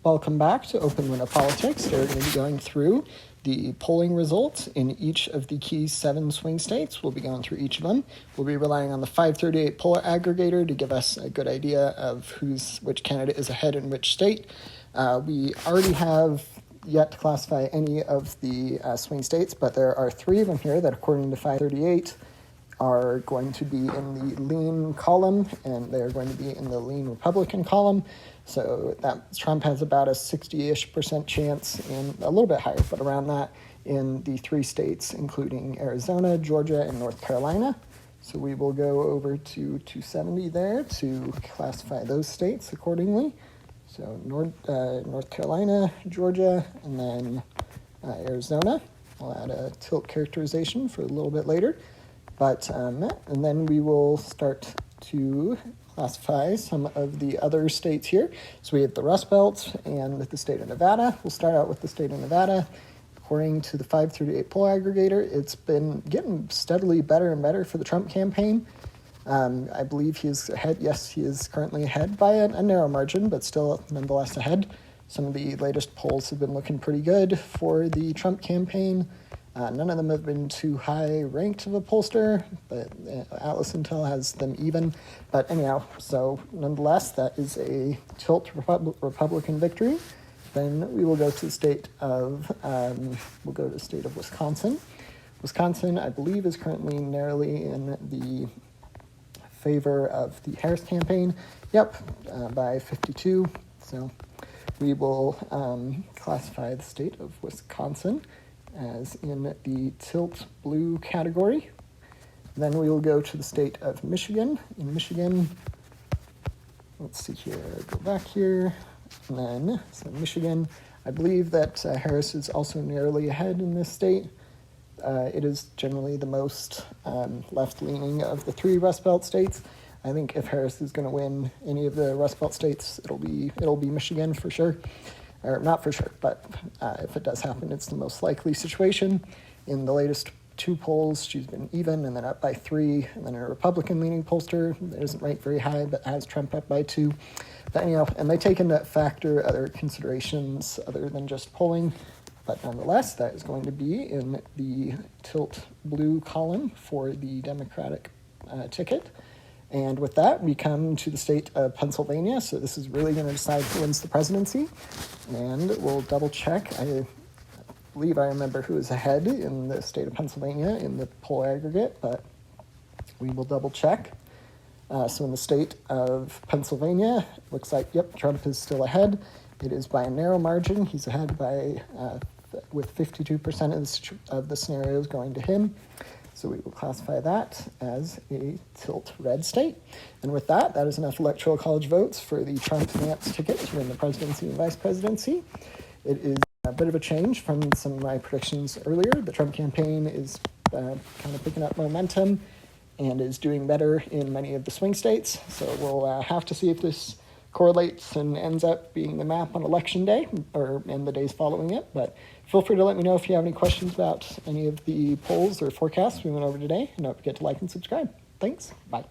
Welcome back to Open Window Politics. We're going to be going through the polling results in each of the key 7 swing states. We'll be going through each of them. We'll be relying on the 538 poll aggregator to give us a good idea of which candidate is ahead in which state. We already have yet to classify any of the swing states, but there are 3 of them here that, according to 538, are going to be in the lean column, and they're going to be in the lean Republican column. So that Trump has about a 60-ish% chance, and a little bit higher, but around that, in the 3 states, including Arizona, Georgia, and North Carolina. So we will go over to 270 there to classify those states accordingly. So North Carolina, Georgia, and then Arizona. I'll add a tilt characterization for a little bit later. But and then we will start to classify some of the other states here. So we have the Rust Belt and the state of Nevada. We'll start out with the state of Nevada. According to the 538 poll aggregator, it's been getting steadily better and better for the Trump campaign. I believe he is ahead. Yes, he is currently ahead by a narrow margin, but still nonetheless ahead. Some of the latest polls have been looking pretty good for the Trump campaign. None of them have been too high ranked of a pollster, but Atlas Intel has them even. But anyhow, so nonetheless, that is a tilt Republican victory. Then we will go to the state of Wisconsin. Wisconsin, I believe, is currently narrowly in the favor of the Harris campaign. Yep, by 52. So we will classify the state of Wisconsin as in the tilt blue category. Then we will go to the state of Michigan. In Michigan, let's see here, go back here, and then, so Michigan, I believe that Harris is also narrowly ahead in this state. It is generally the most left-leaning of the 3 Rust Belt states. I think if Harris is going to win any of the Rust Belt states, it'll be Michigan for sure. Or not for sure, but if it does happen, it's the most likely situation. In the latest 2 polls, she's been even and then up by 3, and then a Republican-leaning pollster that isn't ranked very high, but has Trump up by 2. But anyhow, and they take into factor other considerations other than just polling, but nonetheless, that is going to be in the tilt blue column for the Democratic ticket. And with that, we come to the state of Pennsylvania. So this is really going to decide who wins the presidency. And we'll double check. I believe I remember who is ahead in the state of Pennsylvania in the poll aggregate, but we will double check. So in the state of Pennsylvania, it looks like, yep, Trump is still ahead. It is by a narrow margin. He's ahead by with 52% of the scenarios going to him. So we will classify that as a tilt red state. And with that, that is enough electoral college votes for the Trump-Nance ticket to win the presidency and vice presidency. It is a bit of a change from some of my predictions earlier. The Trump campaign is kind of picking up momentum and is doing better in many of the swing states. So we'll have to see if this correlates and ends up being the map on election day or in the days following it. But feel free to let me know if you have any questions about any of the polls or forecasts we went over today. And don't forget to like and subscribe. Thanks. Bye.